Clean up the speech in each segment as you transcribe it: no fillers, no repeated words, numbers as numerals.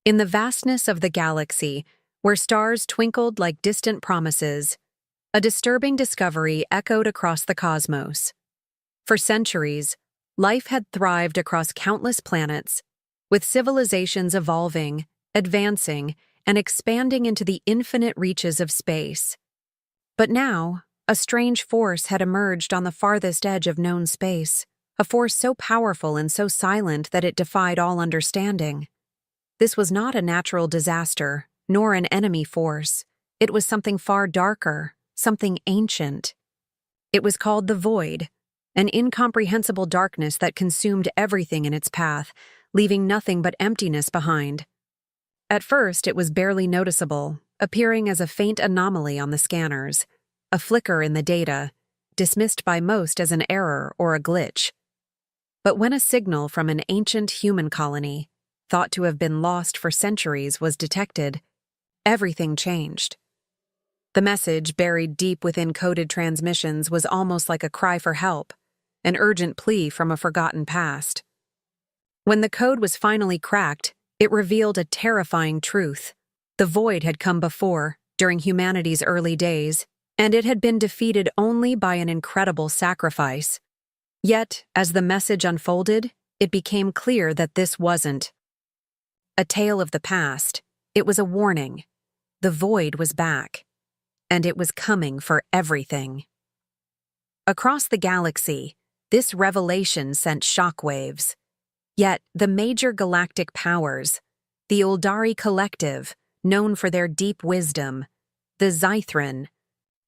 In the vastness of the galaxy, where stars twinkled like distant promises, a disturbing discovery echoed across the cosmos. For centuries, life had thrived across countless planets, with civilizations evolving, advancing, and expanding into the infinite reaches of space. But now, a strange force had emerged on the farthest edge of known space, a force so powerful and so silent that it defied all understanding. This was not a natural disaster, nor an enemy force. It was something far darker, something ancient. It was called the Void, an incomprehensible darkness that consumed everything in its path, leaving nothing but emptiness behind. At first, it was barely noticeable, appearing as a faint anomaly on the scanners, a flicker in the data, dismissed by most as an error or a glitch. But when a signal from an ancient human colony, thought to have been lost for centuries, was detected, everything changed. The message, buried deep within coded transmissions, was almost like a cry for help, an urgent plea from a forgotten past. When the code was finally cracked, it revealed a terrifying truth. The Void had come before, during humanity's early days, and it had been defeated only by an incredible sacrifice. Yet, as the message unfolded, it became clear that this wasn't a tale of the past. It was a warning. The Void was back, and it was coming for everything. Across the galaxy, this revelation sent shockwaves. Yet, the major galactic powers, the Uldari Collective, known for their deep wisdom, the Zythran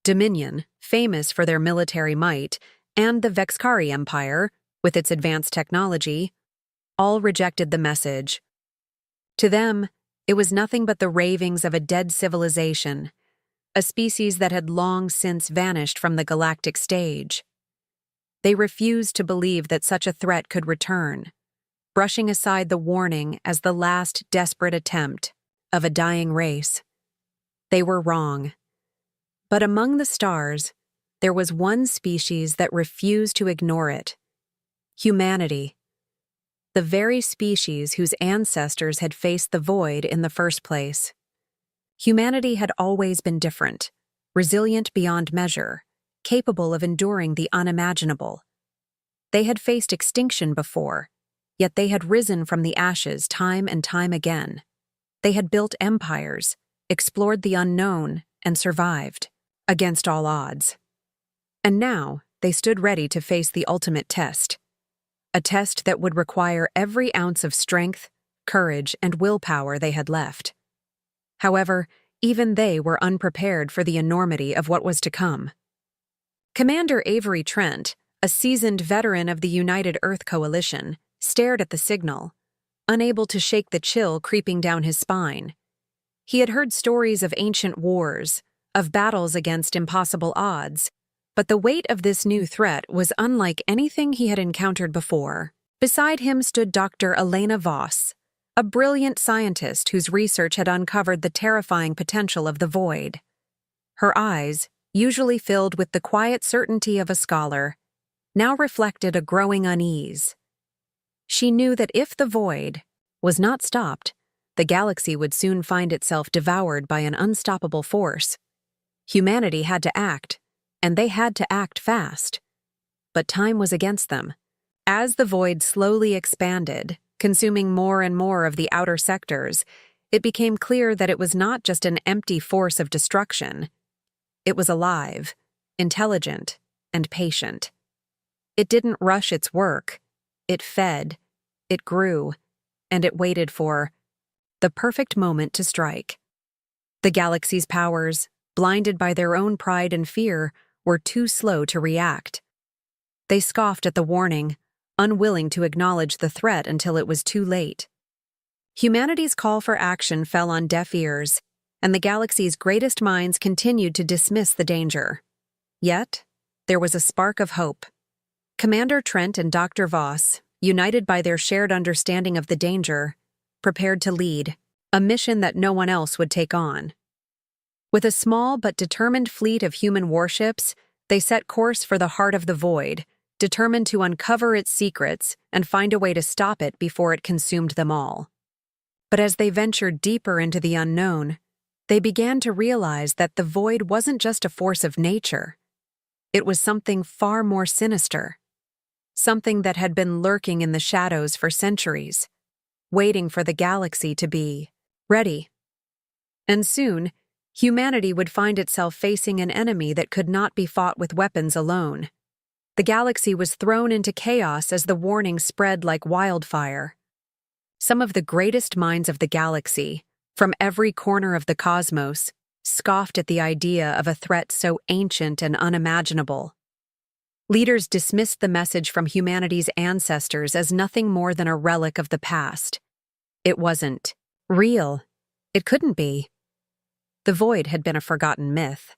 Dominion, famous for their military might, and the Vexkari Empire, with its advanced technology, all rejected the message. To them, it was nothing but the ravings of a dead civilization, a species that had long since vanished from the galactic stage. They refused to believe that such a threat could return, brushing aside the warning as the last desperate attempt of a dying race. They were wrong. But among the stars, there was one species that refused to ignore it: humanity. The very species whose ancestors had faced the Void in the first place. Humanity had always been different, resilient beyond measure, capable of enduring the unimaginable. They had faced extinction before, yet they had risen from the ashes time and time again. They had built empires, explored the unknown, and survived, against all odds. And now, they stood ready to face the ultimate test. A test that would require every ounce of strength, courage, and willpower they had left. However, even they were unprepared for the enormity of what was to come. Commander Avery Trent, a seasoned veteran of the United Earth Coalition, stared at the signal, unable to shake the chill creeping down his spine. He had heard stories of ancient wars, of battles against impossible odds, but the weight of this new threat was unlike anything he had encountered before. Beside him stood Dr. Elena Voss, a brilliant scientist whose research had uncovered the terrifying potential of the Void. Her eyes, usually filled with the quiet certainty of a scholar, now reflected a growing unease. She knew that if the Void was not stopped, the galaxy would soon find itself devoured by an unstoppable force. Humanity had to act, and they had to act fast. But time was against them. As the Void slowly expanded, consuming more and more of the outer sectors, it became clear that it was not just an empty force of destruction. It was alive, intelligent, and patient. It didn't rush its work. It fed, it grew, and it waited for the perfect moment to strike. The galaxy's powers, blinded by their own pride and fear, were too slow to react. They scoffed at the warning, unwilling to acknowledge the threat until it was too late. Humanity's call for action fell on deaf ears, and the galaxy's greatest minds continued to dismiss the danger. Yet, there was a spark of hope. Commander Trent and Dr. Voss, united by their shared understanding of the danger, prepared to lead, a mission that no one else would take on. With a small but determined fleet of human warships, they set course for the heart of the Void, determined to uncover its secrets and find a way to stop it before it consumed them all. But as they ventured deeper into the unknown, they began to realize that the void wasn't just a force of nature. It was something far more sinister, something that had been lurking in the shadows for centuries, waiting for the galaxy to be ready. And soon, humanity would find itself facing an enemy that could not be fought with weapons alone. The galaxy was thrown into chaos as the warning spread like wildfire. Some of the greatest minds of the galaxy, from every corner of the cosmos, scoffed at the idea of a threat so ancient and unimaginable. Leaders dismissed the message from humanity's ancestors as nothing more than a relic of the past. It wasn't real. It couldn't be. The void had been a forgotten myth.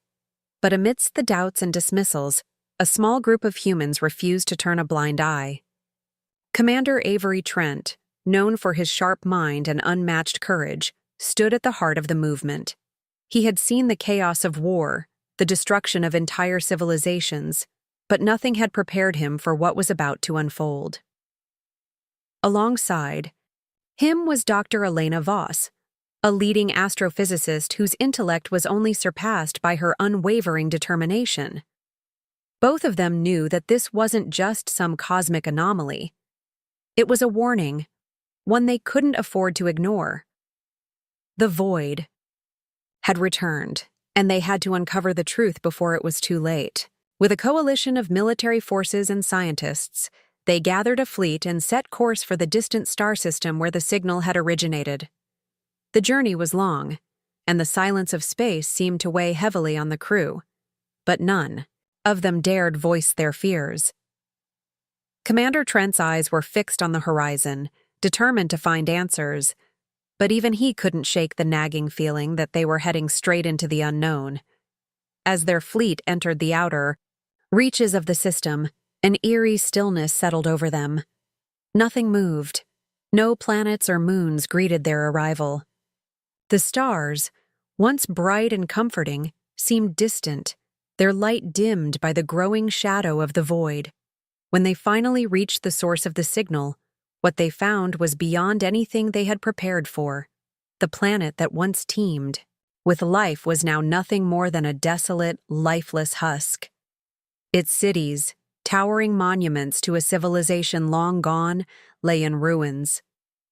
But amidst the doubts and dismissals, a small group of humans refused to turn a blind eye. Commander Avery Trent, known for his sharp mind and unmatched courage, stood at the heart of the movement. He had seen the chaos of war, the destruction of entire civilizations, but nothing had prepared him for what was about to unfold. Alongside him was Dr. Elena Voss, a leading astrophysicist whose intellect was only surpassed by her unwavering determination. Both of them knew that this wasn't just some cosmic anomaly. It was a warning, one they couldn't afford to ignore. The void had returned, and they had to uncover the truth before it was too late. With a coalition of military forces and scientists, they gathered a fleet and set course for the distant star system where the signal had originated. The journey was long, and the silence of space seemed to weigh heavily on the crew, but none of them dared voice their fears. Commander Trent's eyes were fixed on the horizon, determined to find answers, but even he couldn't shake the nagging feeling that they were heading straight into the unknown. As their fleet entered the outer reaches of the system, an eerie stillness settled over them. Nothing moved. No planets or moons greeted their arrival. The stars, once bright and comforting, seemed distant, their light dimmed by the growing shadow of the void. When they finally reached the source of the signal, what they found was beyond anything they had prepared for. The planet that once teemed with life was now nothing more than a desolate, lifeless husk. Its cities, towering monuments to a civilization long gone, lay in ruins.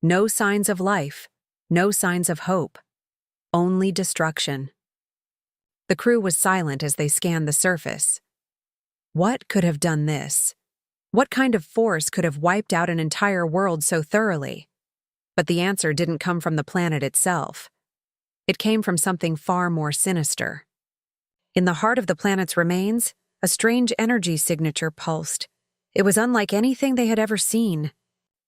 No signs of life, no signs of hope, only destruction. The crew was silent as they scanned the surface. What could have done this? What kind of force could have wiped out an entire world so thoroughly? But the answer didn't come from the planet itself. It came from something far more sinister. In the heart of the planet's remains, a strange energy signature pulsed. It was unlike anything they had ever seen.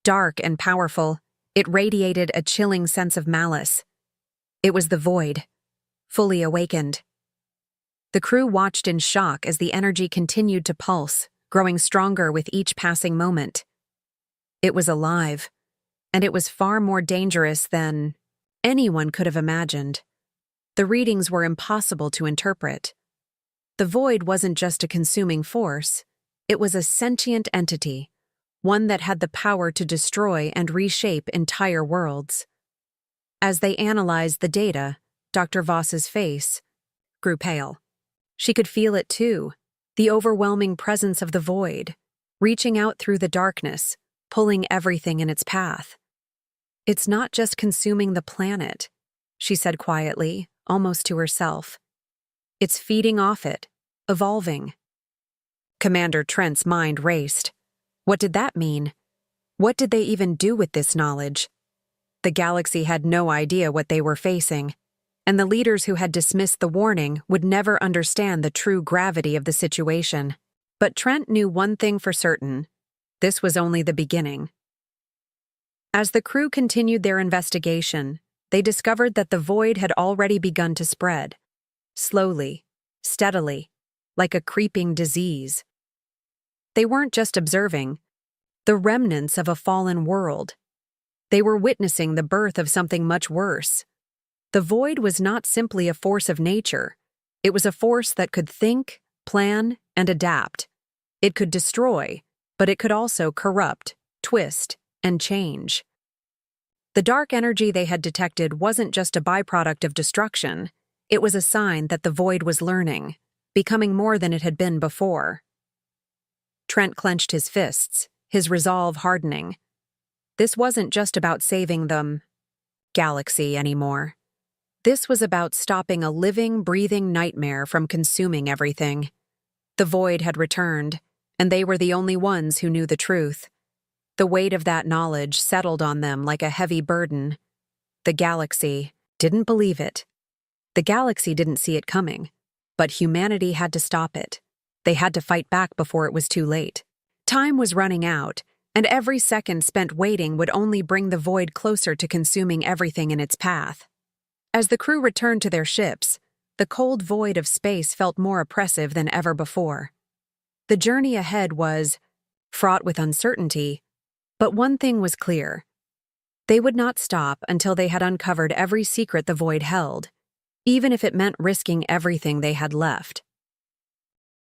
Dark and powerful, it radiated a chilling sense of malice. It was the void, fully awakened. The crew watched in shock as the energy continued to pulse, growing stronger with each passing moment. It was alive, and it was far more dangerous than anyone could have imagined. The readings were impossible to interpret. The void wasn't just a consuming force, it was a sentient entity, one that had the power to destroy and reshape entire worlds. As they analyzed the data, Dr. Voss's face grew pale. She could feel it too, the overwhelming presence of the void, reaching out through the darkness, pulling everything in its path. "It's not just consuming the planet," she said quietly, almost to herself. "It's feeding off it, evolving." Commander Trent's mind raced. What did that mean? What did they even do with this knowledge? The galaxy had no idea what they were facing, and the leaders who had dismissed the warning would never understand the true gravity of the situation. But Trent knew one thing for certain: this was only the beginning. As the crew continued their investigation, they discovered that the void had already begun to spread. Slowly, steadily, like a creeping disease. They weren't just observing the remnants of a fallen world. They were witnessing the birth of something much worse. The void was not simply a force of nature. It was a force that could think, plan, and adapt. It could destroy, but it could also corrupt, twist, and change. The dark energy they had detected wasn't just a byproduct of destruction, it was a sign that the void was learning, becoming more than it had been before. Trent clenched his fists, his resolve hardening. This wasn't just about saving the galaxy anymore. This was about stopping a living, breathing nightmare from consuming everything. The void had returned, and they were the only ones who knew the truth. The weight of that knowledge settled on them like a heavy burden. The galaxy didn't believe it. The galaxy didn't see it coming, but humanity had to stop it. They had to fight back before it was too late. Time was running out, and every second spent waiting would only bring the void closer to consuming everything in its path. As the crew returned to their ships, the cold void of space felt more oppressive than ever before. The journey ahead was fraught with uncertainty, but one thing was clear. They would not stop until they had uncovered every secret the void held, even if it meant risking everything they had left.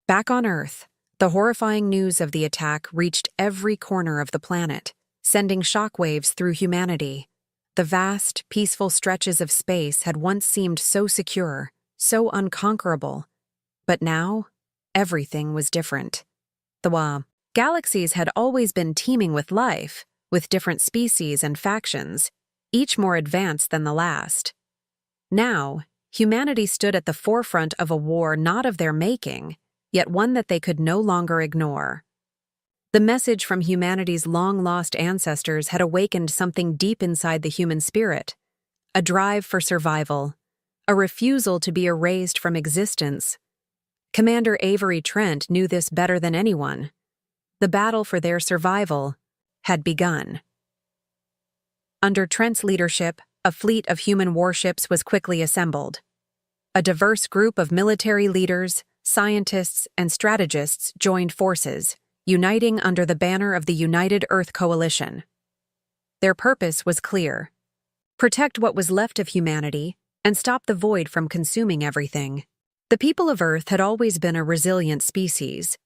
Back on Earth, the horrifying news of the attack reached every corner of the planet, sending shockwaves through humanity. The vast, peaceful stretches of space had once seemed so secure, so unconquerable. But now, everything was different. The galaxies had always been teeming with life, with different species and factions, each more advanced than the last. Now, humanity stood at the forefront of a war not of their making, yet one that they could no longer ignore. The message from humanity's long-lost ancestors had awakened something deep inside the human spirit, a drive for survival, a refusal to be erased from existence. Commander Avery Trent knew this better than anyone. The battle for their survival had begun. Under Trent's leadership, a fleet of human warships was quickly assembled. A diverse group of military leaders, scientists, and strategists joined forces, uniting under the banner of the United Earth Coalition. Their purpose was clear: protect what was left of humanity and stop the void from consuming everything. The people of Earth had always been a resilient species,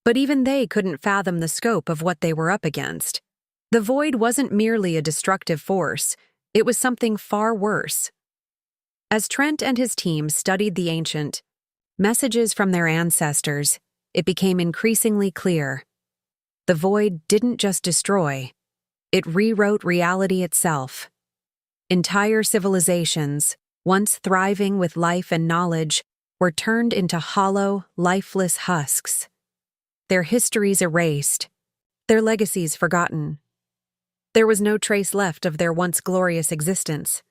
but even they couldn't fathom the scope of what they were up against. The void wasn't merely a destructive force, it was something far worse. As Trent and his team studied the ancient messages from their ancestors, it became increasingly clear. The void didn't just destroy, it rewrote reality itself. Entire civilizations, once thriving with life and knowledge, were turned into hollow, lifeless husks. Their histories erased, their legacies forgotten. There was no trace left of their once glorious existence.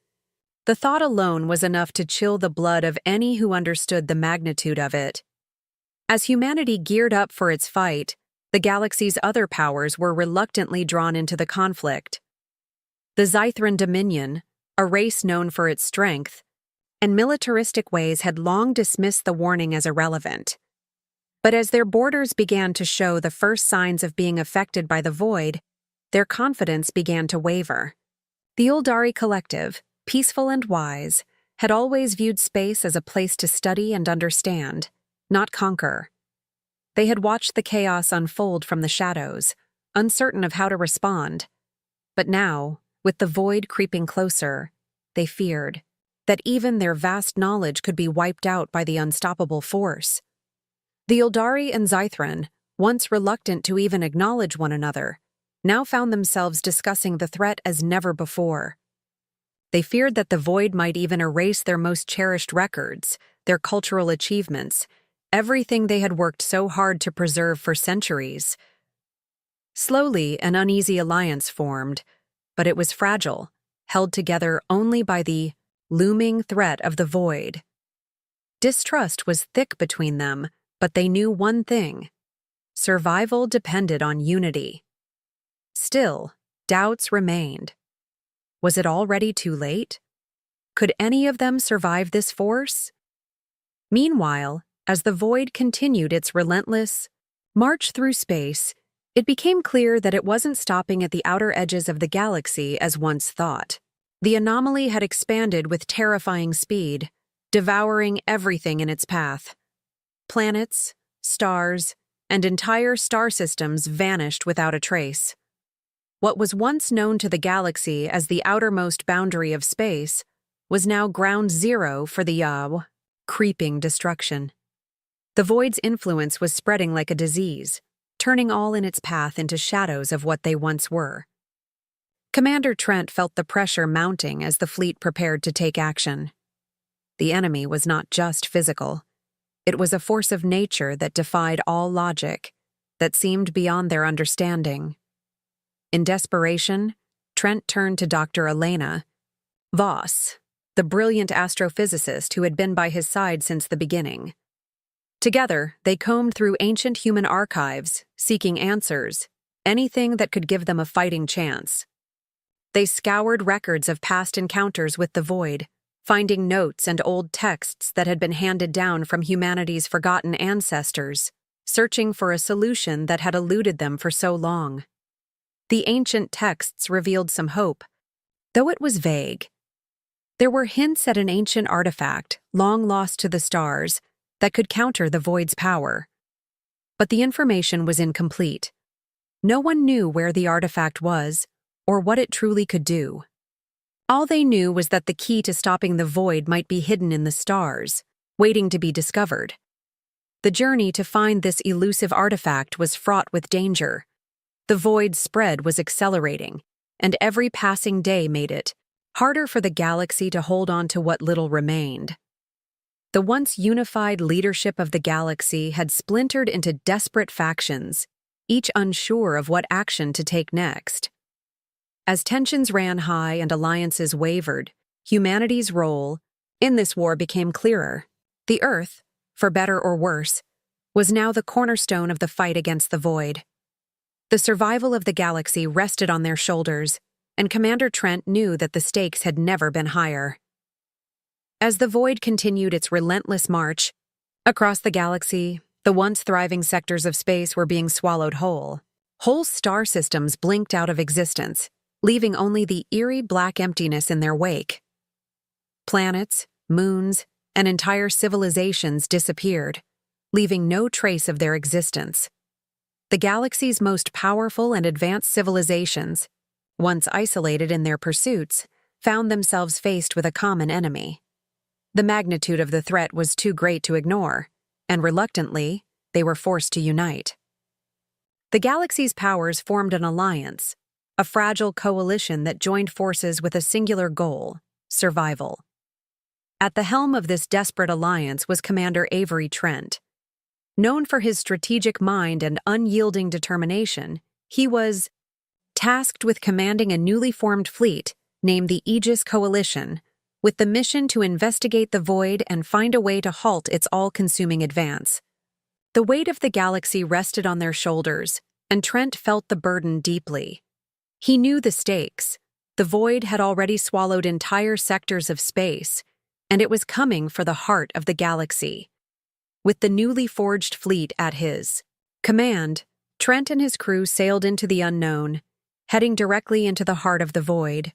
The thought alone was enough to chill the blood of any who understood the magnitude of it. As humanity geared up for its fight, the galaxy's other powers were reluctantly drawn into the conflict. The Zythran Dominion, a race known for its strength and militaristic ways, had long dismissed the warning as irrelevant. But as their borders began to show the first signs of being affected by the void, their confidence began to waver. The Uldari Collective, peaceful and wise, had always viewed space as a place to study and understand, not conquer. They had watched the chaos unfold from the shadows, uncertain of how to respond. But now, with the void creeping closer, they feared that even their vast knowledge could be wiped out by the unstoppable force. The Uldari and Zythran, once reluctant to even acknowledge one another, now found themselves discussing the threat as never before. They feared that the void might even erase their most cherished records, their cultural achievements, everything they had worked so hard to preserve for centuries. Slowly, an uneasy alliance formed, but it was fragile, held together only by the looming threat of the void. Distrust was thick between them, but they knew one thing: survival depended on unity. Still, doubts remained. Was it already too late? Could any of them survive this force? Meanwhile, as the void continued its relentless march through space, it became clear that it wasn't stopping at the outer edges of the galaxy as once thought. The anomaly had expanded with terrifying speed, devouring everything in its path. Planets, stars, and entire star systems vanished without a trace. What was once known to the galaxy as the outermost boundary of space was now ground zero for the Yaw, creeping destruction. The void's influence was spreading like a disease, turning all in its path into shadows of what they once were. Commander Trent felt the pressure mounting as the fleet prepared to take action. The enemy was not just physical. It was a force of nature that defied all logic, that seemed beyond their understanding. In desperation, Trent turned to Dr. Elena Voss, the brilliant astrophysicist who had been by his side since the beginning. Together, they combed through ancient human archives, seeking answers, anything that could give them a fighting chance. They scoured records of past encounters with the void, finding notes and old texts that had been handed down from humanity's forgotten ancestors, searching for a solution that had eluded them for so long. The ancient texts revealed some hope, though it was vague. There were hints at an ancient artifact, long lost to the stars, that could counter the void's power. But the information was incomplete. No one knew where the artifact was, or what it truly could do. All they knew was that the key to stopping the void might be hidden in the stars, waiting to be discovered. The journey to find this elusive artifact was fraught with danger. The void's spread was accelerating, and every passing day made it harder for the galaxy to hold on to what little remained. The once unified leadership of the galaxy had splintered into desperate factions, each unsure of what action to take next. As tensions ran high and alliances wavered, humanity's role in this war became clearer. The Earth, for better or worse, was now the cornerstone of the fight against the void. The survival of the galaxy rested on their shoulders, and Commander Trent knew that the stakes had never been higher. As the void continued its relentless march across the galaxy, the once thriving sectors of space were being swallowed whole. Whole star systems blinked out of existence, leaving only the eerie black emptiness in their wake. Planets, moons, and entire civilizations disappeared, leaving no trace of their existence. The galaxy's most powerful and advanced civilizations, once isolated in their pursuits, found themselves faced with a common enemy. The magnitude of the threat was too great to ignore, and reluctantly, they were forced to unite. The galaxy's powers formed an alliance, a fragile coalition that joined forces with a singular goal: survival. At the helm of this desperate alliance was Commander Avery Trent. Known for his strategic mind and unyielding determination, he was tasked with commanding a newly formed fleet named the Aegis Coalition, with the mission to investigate the void and find a way to halt its all-consuming advance. The weight of the galaxy rested on their shoulders, and Trent felt the burden deeply. He knew the stakes. The void had already swallowed entire sectors of space, and it was coming for the heart of the galaxy. With the newly forged fleet at his command, Trent and his crew sailed into the unknown, heading directly into the heart of the void.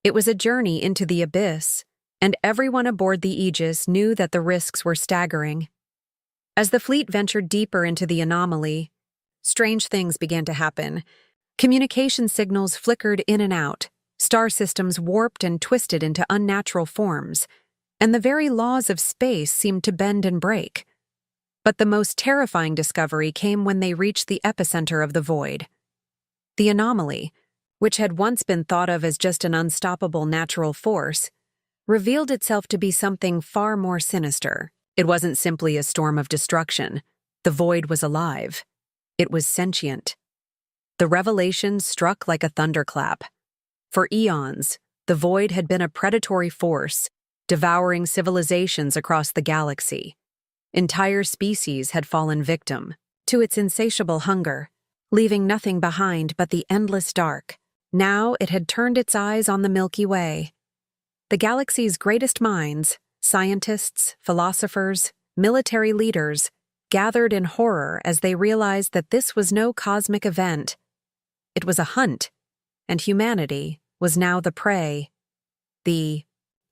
It was a journey into the abyss, and everyone aboard the Aegis knew that the risks were staggering. As the fleet ventured deeper into the anomaly, strange things began to happen. Communication signals flickered in and out, star systems warped and twisted into unnatural forms, and the very laws of space seemed to bend and break. But the most terrifying discovery came when they reached the epicenter of the void. The anomaly, which had once been thought of as just an unstoppable natural force, revealed itself to be something far more sinister. It wasn't simply a storm of destruction. The void was alive. It was sentient. The revelation struck like a thunderclap. For eons, the void had been a predatory force, devouring civilizations across the galaxy. Entire species had fallen victim to its insatiable hunger, leaving nothing behind but the endless dark. Now it had turned its eyes on the Milky Way. The galaxy's greatest minds, scientists, philosophers, military leaders, gathered in horror as they realized that this was no cosmic event. It was a hunt, and humanity was now the prey. The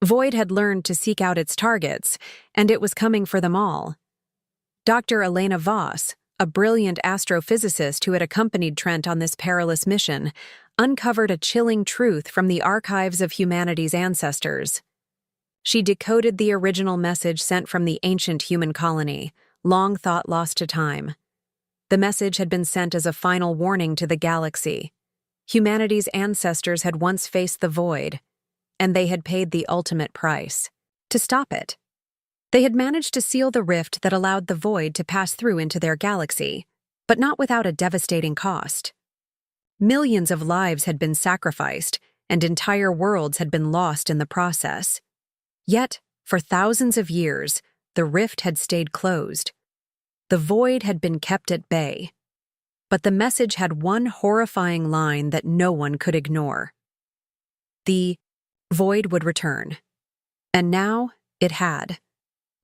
void had learned to seek out its targets, and it was coming for them all. Dr. Elena Voss, a brilliant astrophysicist who had accompanied Trent on this perilous mission, uncovered a chilling truth from the archives of humanity's ancestors. She decoded the original message sent from the ancient human colony, long thought lost to time. The message had been sent as a final warning to the galaxy. Humanity's ancestors had once faced the void, and they had paid the ultimate price to stop it. They had managed to seal the rift that allowed the void to pass through into their galaxy, but not without a devastating cost. Millions of lives had been sacrificed, and entire worlds had been lost in the process. Yet, for thousands of years, the rift had stayed closed. The void had been kept at bay. But the message had one horrifying line that no one could ignore. The void would return. And now, it had.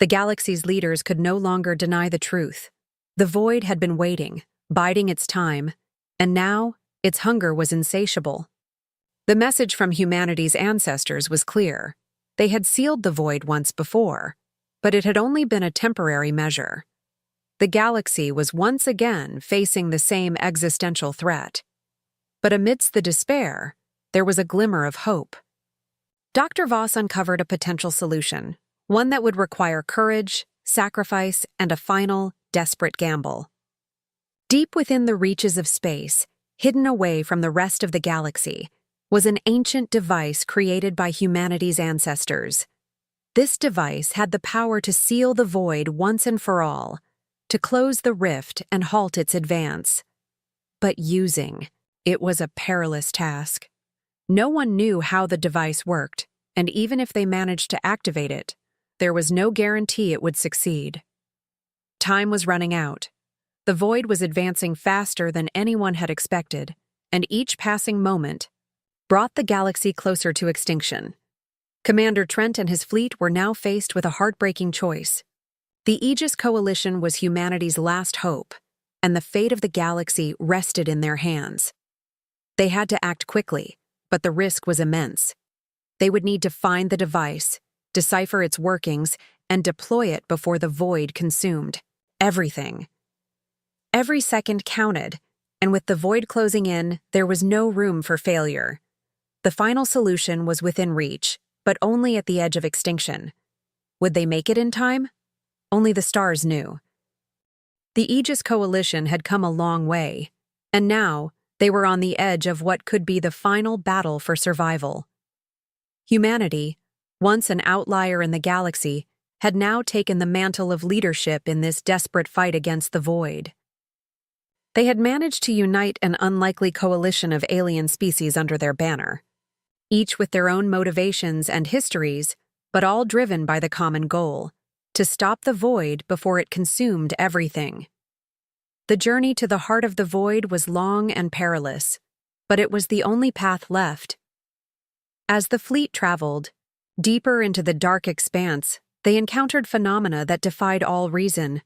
The galaxy's leaders could no longer deny the truth. The void had been waiting, biding its time, and now its hunger was insatiable. The message from humanity's ancestors was clear. They had sealed the void once before, but it had only been a temporary measure. The galaxy was once again facing the same existential threat. But amidst the despair, there was a glimmer of hope. Dr. Voss uncovered a potential solution, one that would require courage, sacrifice, and a final, desperate gamble. Deep within the reaches of space, hidden away from the rest of the galaxy, was an ancient device created by humanity's ancestors. This device had the power to seal the void once and for all, to close the rift and halt its advance. But using it was a perilous task. No one knew how the device worked, and even if they managed to activate it, there was no guarantee it would succeed. Time was running out. The void was advancing faster than anyone had expected, and each passing moment brought the galaxy closer to extinction. Commander Trent and his fleet were now faced with a heartbreaking choice. The Aegis Coalition was humanity's last hope, and the fate of the galaxy rested in their hands. They had to act quickly, but the risk was immense. They would need to find the device, decipher its workings, and deploy it before the void consumed everything. Every second counted, and with the void closing in, there was no room for failure. The final solution was within reach, but only at the edge of extinction. Would they make it in time? Only the stars knew. The Aegis Coalition had come a long way, and now they were on the edge of what could be the final battle for survival. Humanity, once an outlier in the galaxy, had now taken the mantle of leadership in this desperate fight against the void. They had managed to unite an unlikely coalition of alien species under their banner, each with their own motivations and histories, but all driven by the common goal: to stop the void before it consumed everything. The journey to the heart of the void was long and perilous, but it was the only path left. As the fleet traveled deeper into the dark expanse, they encountered phenomena that defied all reason.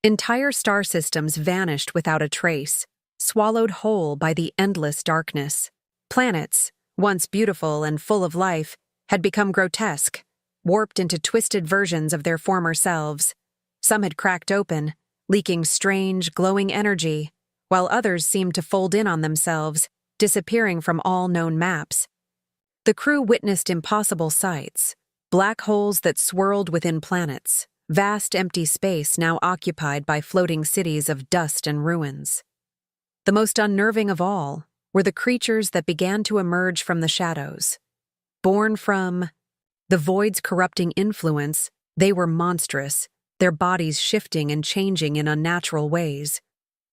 Entire star systems vanished without a trace, swallowed whole by the endless darkness. Planets, once beautiful and full of life, had become grotesque, warped into twisted versions of their former selves. Some had cracked open, leaking strange, glowing energy, while others seemed to fold in on themselves, disappearing from all known maps. The crew witnessed impossible sights: black holes that swirled within planets, vast empty space now occupied by floating cities of dust and ruins. The most unnerving of all were the creatures that began to emerge from the shadows. Born from the void's corrupting influence, they were monstrous, their bodies shifting and changing in unnatural ways.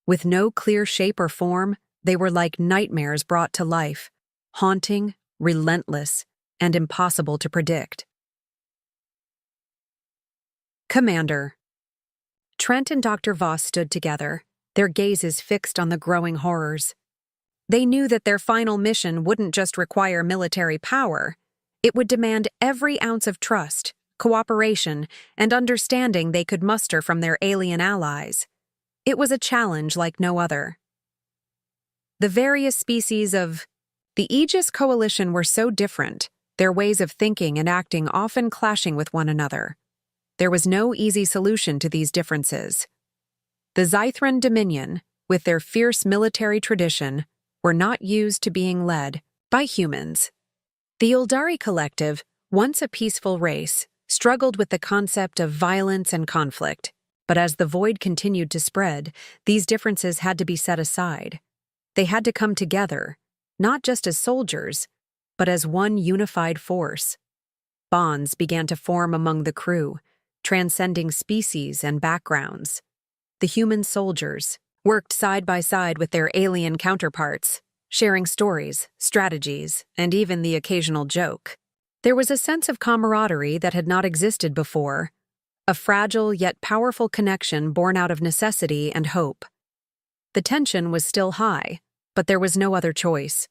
With no clear shape or form, they were like nightmares brought to life, haunting, relentless, and impossible to predict. Commander. Trent and Dr. Voss stood together, their gazes fixed on the growing horrors. They knew that their final mission wouldn't just require military power. It would demand every ounce of trust, cooperation, and understanding they could muster from their alien allies. It was a challenge like no other. The various species of the Aegis Coalition were so different, their ways of thinking and acting often clashing with one another. There was no easy solution to these differences. The Zythran Dominion, with their fierce military tradition, were not used to being led by humans. The Uldari Collective, once a peaceful race, struggled with the concept of violence and conflict, but as the void continued to spread, these differences had to be set aside. They had to come together, not just as soldiers, but as one unified force. Bonds began to form among the crew, transcending species and backgrounds. The human soldiers worked side by side with their alien counterparts, sharing stories, strategies, and even the occasional joke. There was a sense of camaraderie that had not existed before, a fragile yet powerful connection born out of necessity and hope. The tension was still high, but there was no other choice.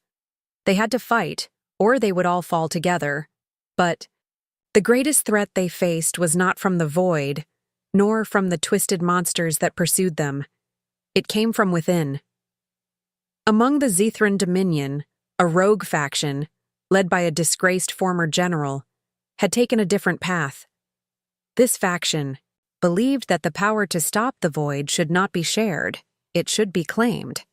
They had to fight, or they would all fall together. But the greatest threat they faced was not from the void, nor from the twisted monsters that pursued them. It came from within. Among the Zethran Dominion, a rogue faction, led by a disgraced former general, had taken a different path. This faction believed that the power to stop the void should not be shared, it should be claimed.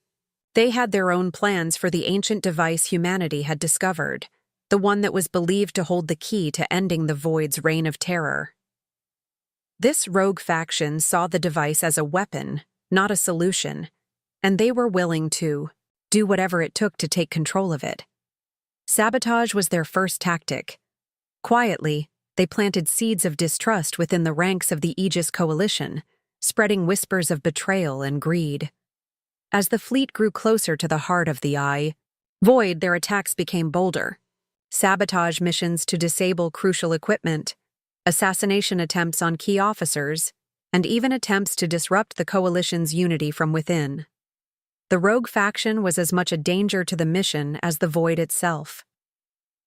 They had their own plans for the ancient device humanity had discovered, the one that was believed to hold the key to ending the void's reign of terror. This rogue faction saw the device as a weapon, not a solution, and they were willing to do whatever it took to take control of it. Sabotage was their first tactic. Quietly, they planted seeds of distrust within the ranks of the Aegis Coalition, spreading whispers of betrayal and greed. As the fleet grew closer to the heart of the void, their attacks became bolder. Sabotage missions to disable crucial equipment, assassination attempts on key officers, and even attempts to disrupt the Coalition's unity from within. The rogue faction was as much a danger to the mission as the void itself.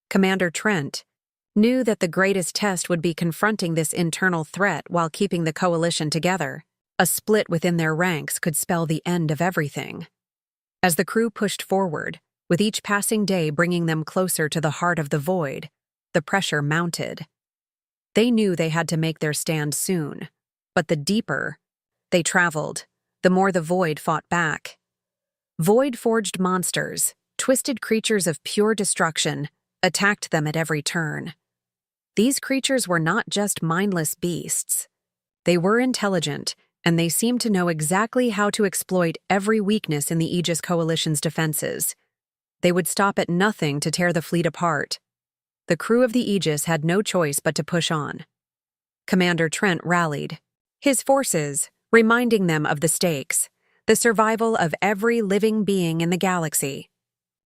Commander Trent knew that the greatest test would be confronting this internal threat while keeping the Coalition together. A split within their ranks could spell the end of everything. As the crew pushed forward, with each passing day bringing them closer to the heart of the void, the pressure mounted. They knew they had to make their stand soon, but the deeper they traveled, the more the void fought back. Void-forged monsters, twisted creatures of pure destruction, attacked them at every turn. These creatures were not just mindless beasts. They were intelligent, and they seemed to know exactly how to exploit every weakness in the Aegis Coalition's defenses. They would stop at nothing to tear the fleet apart. The crew of the Aegis had no choice but to push on. Commander Trent rallied his forces, reminding them of the stakes, the survival of every living being in the galaxy.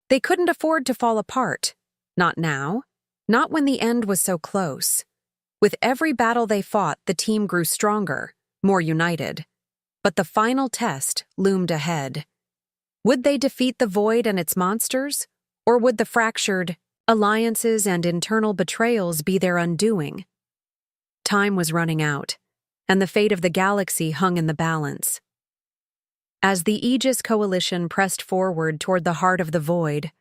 They couldn't afford to fall apart. Not now. Not when the end was so close. With every battle they fought, the team grew stronger, more united. But the final test loomed ahead. Would they defeat the void and its monsters? Or would the fractured alliances and internal betrayals be their undoing? Time was running out, and the fate of the galaxy hung in the balance. As the Aegis Coalition pressed forward toward the heart of the void,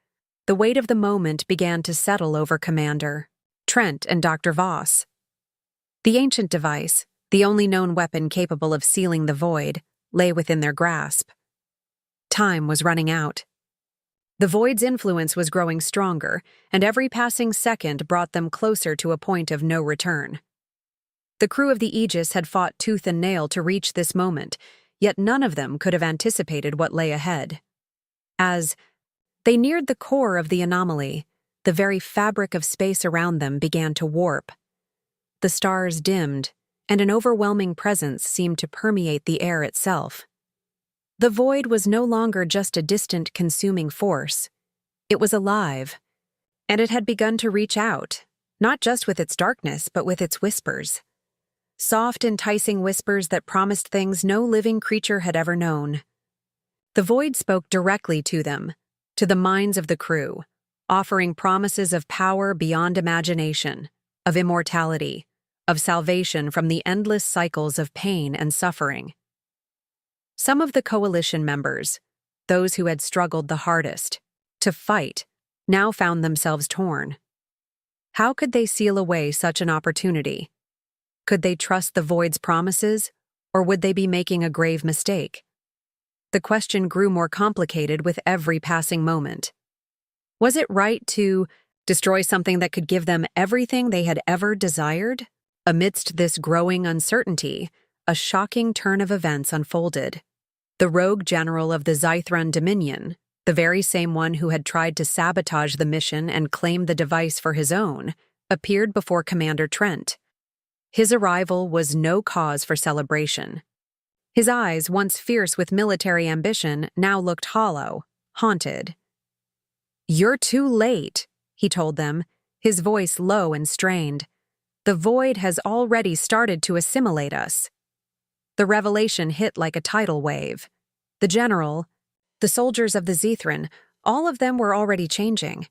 the weight of the moment began to settle over Commander Trent and Dr. Voss. The ancient device, the only known weapon capable of sealing the void, lay within their grasp. Time was running out. The void's influence was growing stronger, and every passing second brought them closer to a point of no return. The crew of the Aegis had fought tooth and nail to reach this moment, yet none of them could have anticipated what lay ahead. As they neared the core of the anomaly, the very fabric of space around them began to warp. The stars dimmed, and an overwhelming presence seemed to permeate the air itself. The void was no longer just a distant consuming force. It was alive, and it had begun to reach out, not just with its darkness, but with its whispers. Soft, enticing whispers that promised things no living creature had ever known. The void spoke directly to them, to the minds of the crew, offering promises of power beyond imagination, of immortality, of salvation from the endless cycles of pain and suffering. Some of the coalition members, those who had struggled the hardest to fight, now found themselves torn. How could they seal away such an opportunity? Could they trust the void's promises, or would they be making a grave mistake? The question grew more complicated with every passing moment. Was it right to destroy something that could give them everything they had ever desired? Amidst this growing uncertainty, a shocking turn of events unfolded. The rogue general of the Zythron Dominion, the very same one who had tried to sabotage the mission and claim the device for his own, appeared before Commander Trent. His arrival was no cause for celebration. His eyes, once fierce with military ambition, now looked hollow, haunted. "You're too late," he told them, his voice low and strained. "The void has already started to assimilate us." The revelation hit like a tidal wave. The general, the soldiers of the Zythron, all of them were already changing.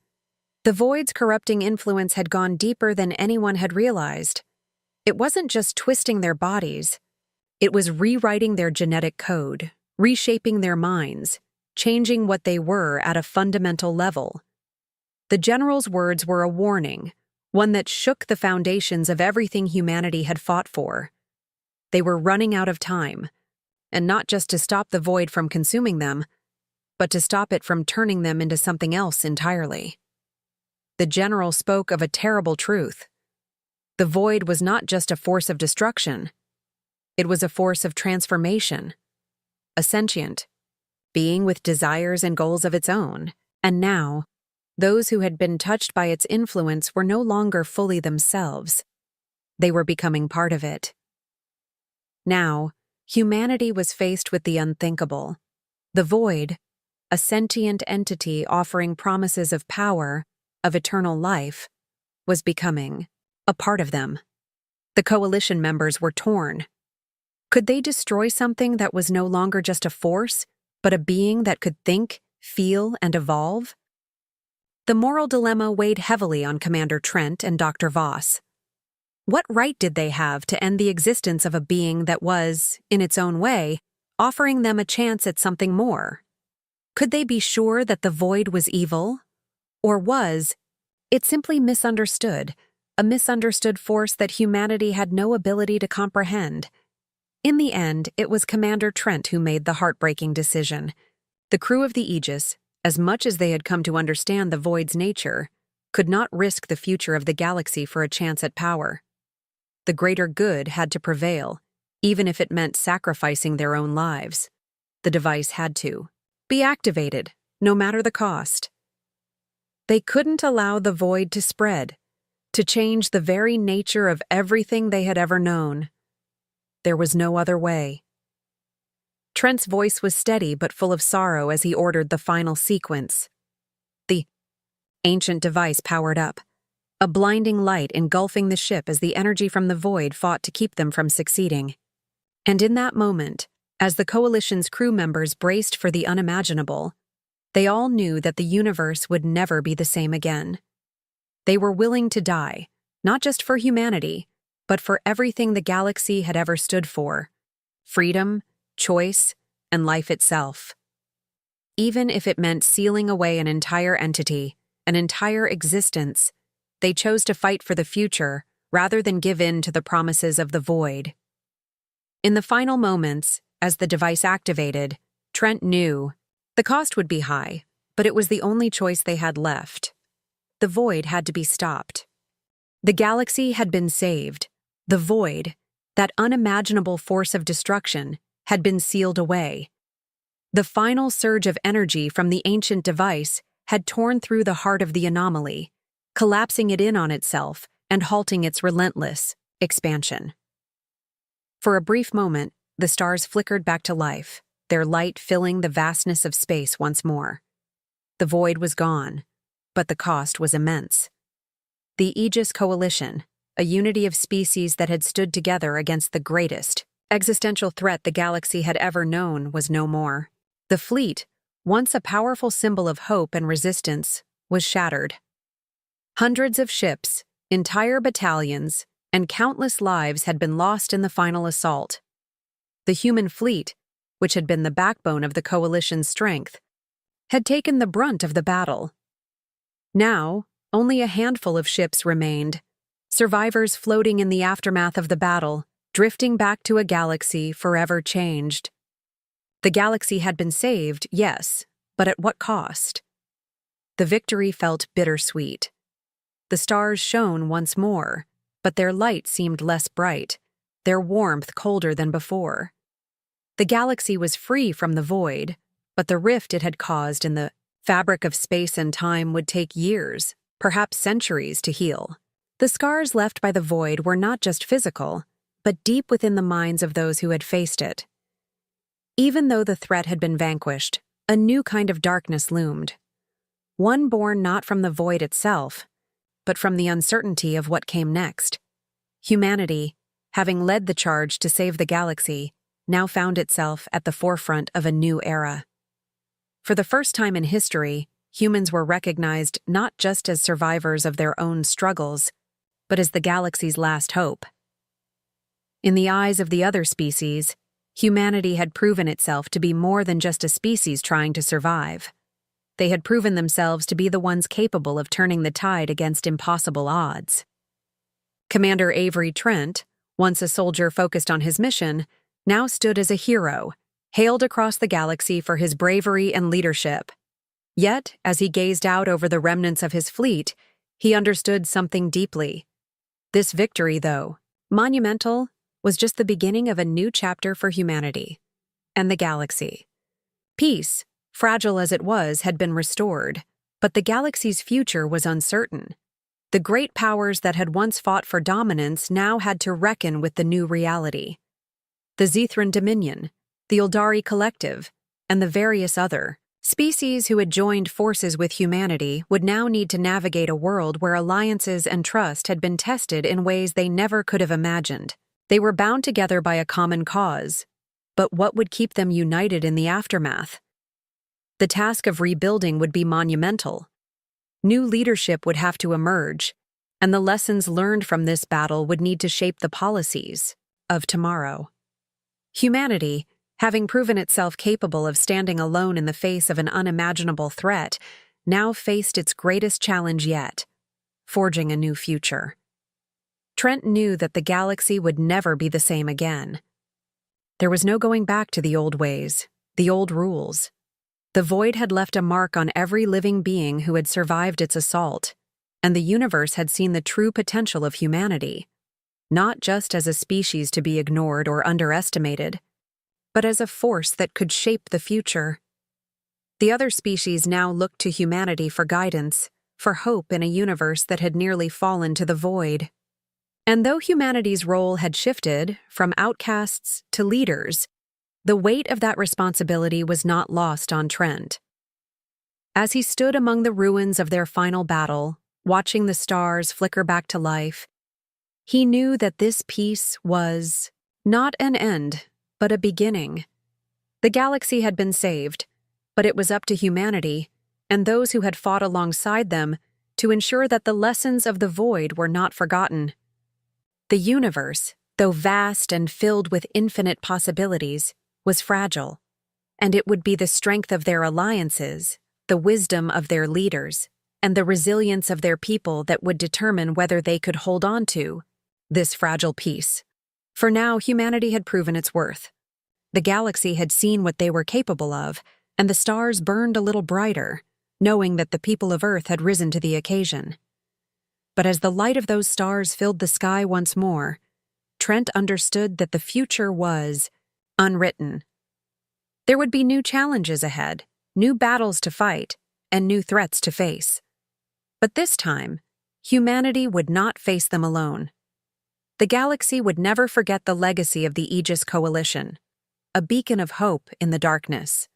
The void's corrupting influence had gone deeper than anyone had realized. It wasn't just twisting their bodies. It was rewriting their genetic code, reshaping their minds, changing what they were at a fundamental level. The general's words were a warning, one that shook the foundations of everything humanity had fought for. They were running out of time, and not just to stop the void from consuming them, but to stop it from turning them into something else entirely. The general spoke of a terrible truth. The void was not just a force of destruction. It was a force of transformation, a sentient being with desires and goals of its own, and now, those who had been touched by its influence were no longer fully themselves. They were becoming part of it. Now, humanity was faced with the unthinkable. The void, a sentient entity offering promises of power, of eternal life, was becoming a part of them. The coalition members were torn. Could they destroy something that was no longer just a force, but a being that could think, feel, and evolve? The moral dilemma weighed heavily on Commander Trent and Dr. Voss. What right did they have to end the existence of a being that was, in its own way, offering them a chance at something more? Could they be sure that the void was evil? Or was it simply misunderstood, a misunderstood force that humanity had no ability to comprehend? In the end, it was Commander Trent who made the heartbreaking decision. The crew of the Aegis, as much as they had come to understand the void's nature, could not risk the future of the galaxy for a chance at power. The greater good had to prevail, even if it meant sacrificing their own lives. The device had to be activated, no matter the cost. They couldn't allow the void to spread, to change the very nature of everything they had ever known. There was no other way. Trent's voice was steady but full of sorrow as he ordered the final sequence. The ancient device powered up, a blinding light engulfing the ship as the energy from the void fought to keep them from succeeding. And in that moment, as the coalition's crew members braced for the unimaginable, they all knew that the universe would never be the same again. They were willing to die, not just for humanity, but for everything the galaxy had ever stood for: freedom, choice, and life itself. Even if it meant sealing away an entire entity, an entire existence, they chose to fight for the future rather than give in to the promises of the void. In the final moments, as the device activated, Trent knew the cost would be high, but it was the only choice they had left. The void had to be stopped. The galaxy had been saved. The void, that unimaginable force of destruction, had been sealed away. The final surge of energy from the ancient device had torn through the heart of the anomaly, collapsing it in on itself and halting its relentless expansion. For a brief moment, the stars flickered back to life, their light filling the vastness of space once more. The void was gone, but the cost was immense. The Aegis Coalition, a unity of species that had stood together against the greatest existential threat the galaxy had ever known, was no more. The fleet, once a powerful symbol of hope and resistance, was shattered. Hundreds of ships, entire battalions, and countless lives had been lost in the final assault. The human fleet, which had been the backbone of the coalition's strength, had taken the brunt of the battle. Now, only a handful of ships remained, survivors floating in the aftermath of the battle, drifting back to a galaxy forever changed. The galaxy had been saved, yes, but at what cost? The victory felt bittersweet. The stars shone once more, but their light seemed less bright, their warmth colder than before. The galaxy was free from the void, but the rift it had caused in the fabric of space and time would take years, perhaps centuries, to heal. The scars left by the void were not just physical, but deep within the minds of those who had faced it. Even though the threat had been vanquished, a new kind of darkness loomed. One born not from the void itself, but from the uncertainty of what came next. Humanity, having led the charge to save the galaxy, now found itself at the forefront of a new era. For the first time in history, humans were recognized not just as survivors of their own struggles, but as the galaxy's last hope. In the eyes of the other species, humanity had proven itself to be more than just a species trying to survive. They had proven themselves to be the ones capable of turning the tide against impossible odds. Commander Avery Trent, once a soldier focused on his mission, now stood as a hero, hailed across the galaxy for his bravery and leadership. Yet, as he gazed out over the remnants of his fleet, he understood something deeply. This victory, though monumental, was just the beginning of a new chapter for humanity and the galaxy. Peace, fragile as it was, had been restored, but the galaxy's future was uncertain. The great powers that had once fought for dominance now had to reckon with the new reality. The Zethran Dominion, the Eldari Collective, and the various other species who had joined forces with humanity would now need to navigate a world where alliances and trust had been tested in ways they never could have imagined. They were bound together by a common cause, but what would keep them united in the aftermath? The task of rebuilding would be monumental. New leadership would have to emerge, and the lessons learned from this battle would need to shape the policies of tomorrow. Humanity, having proven itself capable of standing alone in the face of an unimaginable threat, now faced its greatest challenge yet: forging a new future. Trent knew that the galaxy would never be the same again. There was no going back to the old ways, the old rules. The void had left a mark on every living being who had survived its assault, and the universe had seen the true potential of humanity, not just as a species to be ignored or underestimated, but as a force that could shape the future. The other species now looked to humanity for guidance, for hope in a universe that had nearly fallen to the void. And though humanity's role had shifted from outcasts to leaders, the weight of that responsibility was not lost on Trent. As he stood among the ruins of their final battle, watching the stars flicker back to life, he knew that this peace was not an end, but a beginning. The galaxy had been saved, but it was up to humanity, and those who had fought alongside them, to ensure that the lessons of the void were not forgotten. The universe, though vast and filled with infinite possibilities, was fragile, and it would be the strength of their alliances, the wisdom of their leaders, and the resilience of their people that would determine whether they could hold on to this fragile peace. For now, humanity had proven its worth. The galaxy had seen what they were capable of, and the stars burned a little brighter, knowing that the people of Earth had risen to the occasion. But as the light of those stars filled the sky once more, Trent understood that the future was unwritten. There would be new challenges ahead, new battles to fight, and new threats to face. But this time, humanity would not face them alone. The galaxy would never forget the legacy of the Aegis Coalition, a beacon of hope in the darkness.